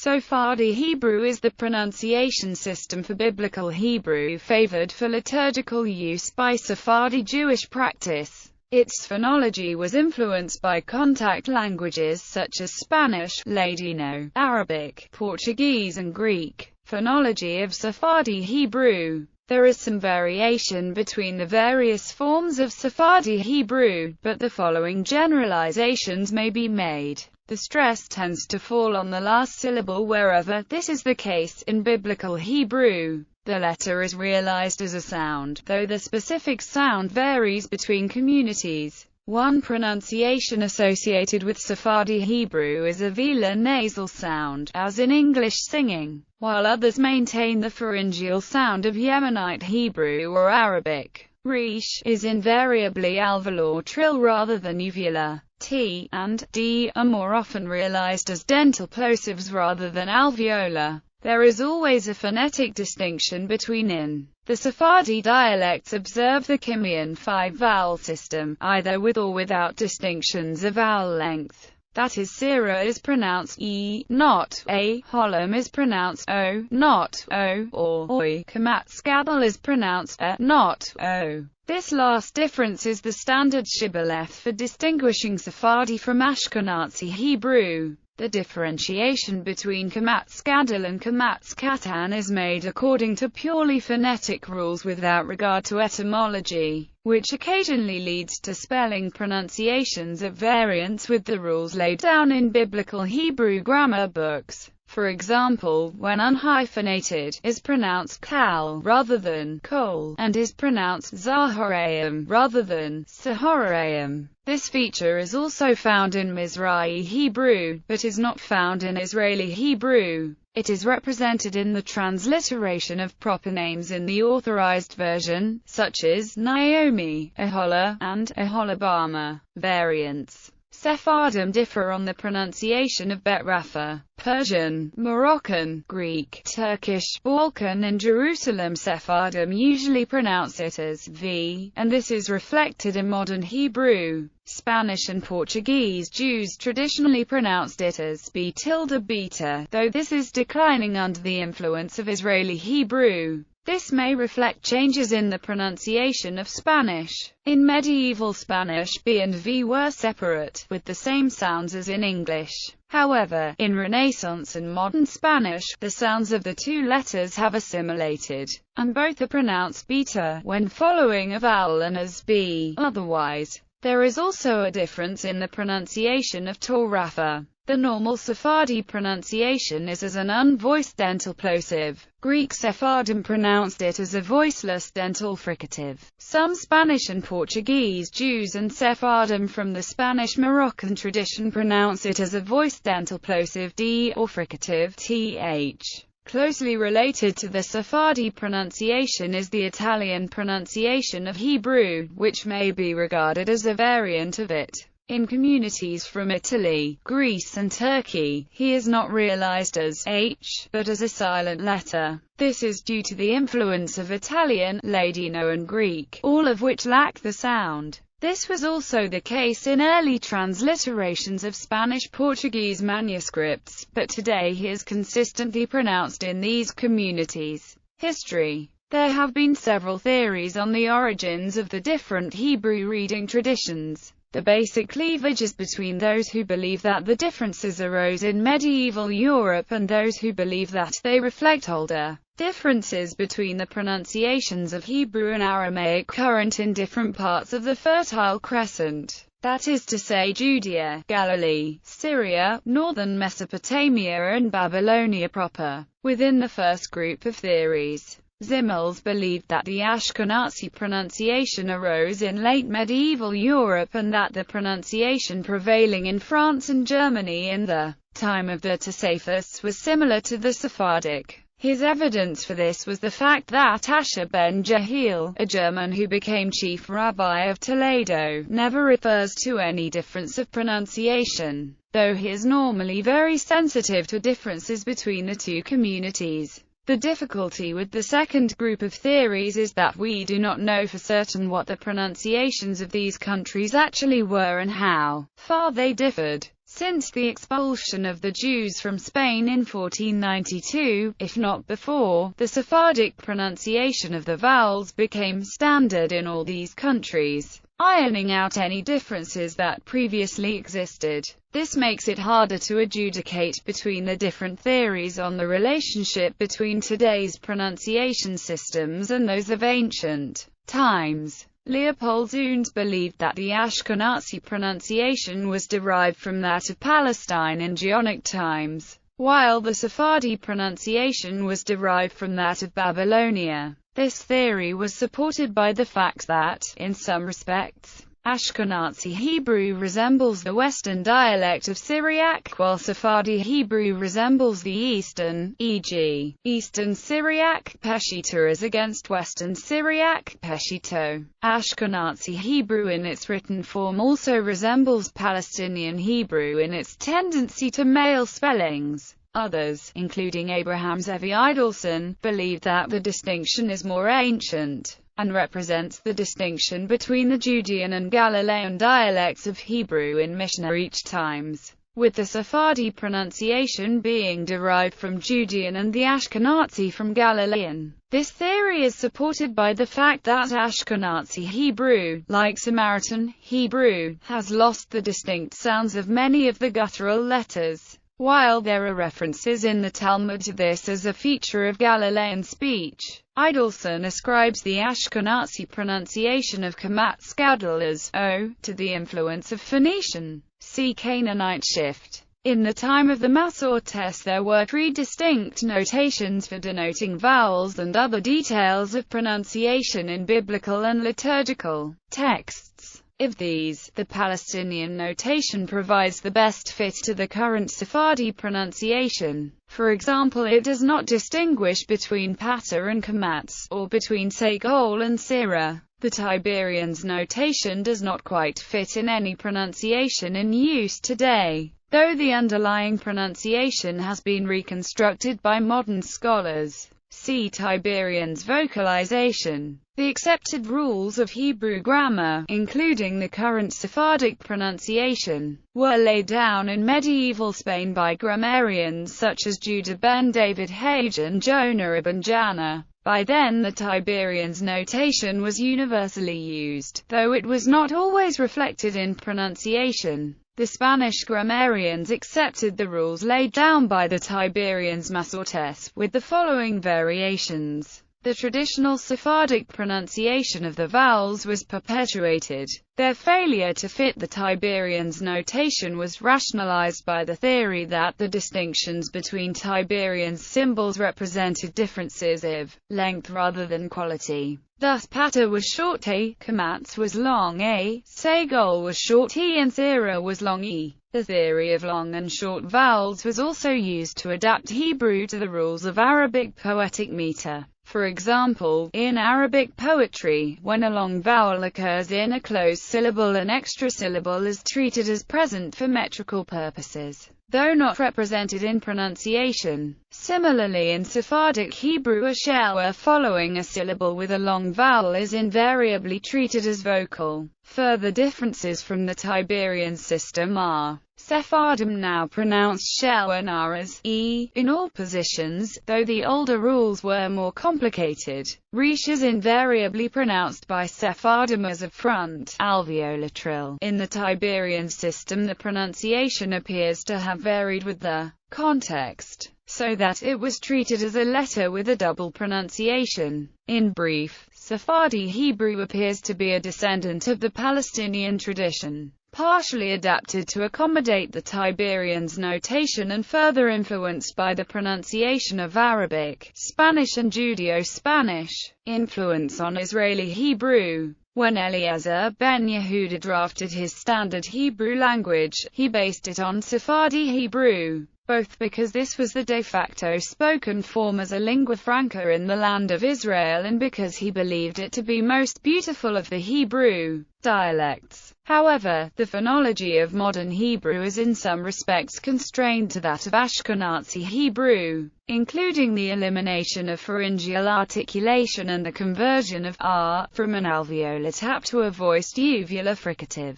Sephardi Hebrew is the pronunciation system for Biblical Hebrew favored for liturgical use by Sephardi Jewish practice. Its phonology was influenced by contact languages such as Spanish, Ladino, Arabic, Portuguese and Greek. Phonology of Sephardi Hebrew. There is some variation between the various forms of Sephardi Hebrew, but the following generalizations may be made. The stress tends to fall on the last syllable wherever this is the case in Biblical Hebrew. The letter is realized as a sound, though the specific sound varies between communities. One pronunciation associated with Sephardi Hebrew is a velar nasal sound, as in English singing, while others maintain the pharyngeal sound of Yemenite Hebrew or Arabic. Resh is invariably alveolar trill rather than uvular. T and D are more often realized as dental plosives rather than alveolar. There is always a phonetic distinction between in. The Sephardi dialects observe the Kimmyan five-vowel system, either with or without distinctions of vowel length. That is, Sirah is pronounced E, not A, Holam is pronounced O, not O, or Oi. Kamatz Gadol is pronounced A, not O. This last difference is the standard shibboleth for distinguishing Sephardi from Ashkenazi Hebrew. The differentiation between Kamatz Gadol and Kamatz Katan is made according to purely phonetic rules without regard to etymology, which occasionally leads to spelling pronunciations at variance with the rules laid down in Biblical Hebrew grammar books. For example, when unhyphenated, is pronounced kal rather than kol, and is pronounced Zahoraim rather than Sahoraim. This feature is also found in Mizrahi Hebrew, but is not found in Israeli Hebrew. It is represented in the transliteration of proper names in the authorized version, such as Naomi, Aholah, and Aholabama. Variants. Sephardim differ on the pronunciation of Bet Rapha. Persian, Moroccan, Greek, Turkish, Balkan and Jerusalem Sephardim usually pronounce it as V, and this is reflected in modern Hebrew. Spanish and Portuguese Jews traditionally pronounced it as B tilde beta, though this is declining under the influence of Israeli Hebrew. This may reflect changes in the pronunciation of Spanish. In medieval Spanish, B and V were separate, with the same sounds as in English. However, in Renaissance and modern Spanish, the sounds of the two letters have assimilated, and both are pronounced beta when following a vowel and as B otherwise. There is also a difference in the pronunciation of Tor Rapha. The normal Sephardi pronunciation is as an unvoiced dental plosive. Greek Sephardim pronounced it as a voiceless dental fricative. Some Spanish and Portuguese Jews and Sephardim from the Spanish-Moroccan tradition pronounce it as a voiced dental plosive D or fricative TH. Closely related to the Sephardi pronunciation is the Italian pronunciation of Hebrew, which may be regarded as a variant of it. In communities from Italy, Greece and Turkey, he is not realized as H, but as a silent letter. This is due to the influence of Italian, Ladino and Greek, all of which lack the sound. This was also the case in early transliterations of Spanish-Portuguese manuscripts, but today he is consistently pronounced in these communities. History. There have been several theories on the origins of the different Hebrew reading traditions. The basic cleavage is between those who believe that the differences arose in medieval Europe and those who believe that they reflect older differences between the pronunciations of Hebrew and Aramaic current in different parts of the Fertile Crescent. That is to say Judea, Galilee, Syria, northern Mesopotamia and Babylonia proper. Within the first group of theories, Zimmels believed that the Ashkenazi pronunciation arose in late medieval Europe and that the pronunciation prevailing in France and Germany in the time of the Josephus was similar to the Sephardic. His evidence for this was the fact that Asher ben Jehiel, a German who became chief rabbi of Toledo, never refers to any difference of pronunciation, though he is normally very sensitive to differences between the two communities. The difficulty with the second group of theories is that we do not know for certain what the pronunciations of these countries actually were and how far they differed. Since the expulsion of the Jews from Spain in 1492, if not before, the Sephardic pronunciation of the vowels became standard in all these countries, ironing out any differences that previously existed. This makes it harder to adjudicate between the different theories on the relationship between today's pronunciation systems and those of ancient times. Leopold Zuns believed that the Ashkenazi pronunciation was derived from that of Palestine in Geonic times, while the Sephardi pronunciation was derived from that of Babylonia. This theory was supported by the fact that, in some respects, Ashkenazi Hebrew resembles the Western dialect of Syriac, while Sephardi Hebrew resembles the Eastern, e.g., Eastern Syriac Peshitta as against Western Syriac Peshito. Ashkenazi Hebrew in its written form also resembles Palestinian Hebrew in its tendency to male spellings. Others, including Abraham Zevi Idelson, believe that the distinction is more ancient, and represents the distinction between the Judean and Galilean dialects of Hebrew in Mishnah times, with the Sephardi pronunciation being derived from Judean and the Ashkenazi from Galilean. This theory is supported by the fact that Ashkenazi Hebrew, like Samaritan Hebrew, has lost the distinct sounds of many of the guttural letters. While there are references in the Talmud to this as a feature of Galilean speech, Idelson ascribes the Ashkenazi pronunciation of Kamatz Gadol as o to the influence of Phoenician, see Canaanite shift. In the time of the Masortes there were three distinct notations for denoting vowels and other details of pronunciation in biblical and liturgical texts. Of these, the Palestinian notation provides the best fit to the current Sephardi pronunciation. For example, it does not distinguish between Pater and Kamatz, or between Segol and Sirah. The Tiberians notation does not quite fit in any pronunciation in use today, though the underlying pronunciation has been reconstructed by modern scholars. See Tiberians' vocalization. The accepted rules of Hebrew grammar, including the current Sephardic pronunciation, were laid down in medieval Spain by grammarians such as Judah ben David Hage and Jonah ibn Janna. By then the Tiberians' notation was universally used, though it was not always reflected in pronunciation. The Spanish grammarians accepted the rules laid down by the Tiberians Masortes, with the following variations. The traditional Sephardic pronunciation of the vowels was perpetuated. Their failure to fit the Tiberians' notation was rationalized by the theory that the distinctions between Tiberians' symbols represented differences of length rather than quality. Thus Pater was short a, Kamatz was long a, Segol was short e and Sirah was long e. The theory of long and short vowels was also used to adapt Hebrew to the rules of Arabic poetic meter. For example, in Arabic poetry, when a long vowel occurs in a closed syllable, an extra syllable is treated as present for metrical purposes, though not represented in pronunciation. Similarly, in Sephardic Hebrew, a shewa following a syllable with a long vowel is invariably treated as vocal. Further differences from the Tiberian system are: Sephardim now pronounce shewa na as e in all positions, though the older rules were more complicated. Resh is invariably pronounced by Sephardim as a front alveolar trill. In the Tiberian system, the pronunciation appears to have varied with the context, so that it was treated as a letter with a double pronunciation. In brief, Sephardi Hebrew appears to be a descendant of the Palestinian tradition, partially adapted to accommodate the Tiberians' notation and further influenced by the pronunciation of Arabic, Spanish and Judeo-Spanish. Influence on Israeli Hebrew. When Eliezer ben Yehuda drafted his standard Hebrew language, he based it on Sephardi Hebrew, both because this was the de facto spoken form as a lingua franca in the land of Israel and because he believed it to be most beautiful of the Hebrew dialects. However, the phonology of modern Hebrew is in some respects constrained to that of Ashkenazi Hebrew, including the elimination of pharyngeal articulation and the conversion of r from an alveolar tap to a voiced uvular fricative.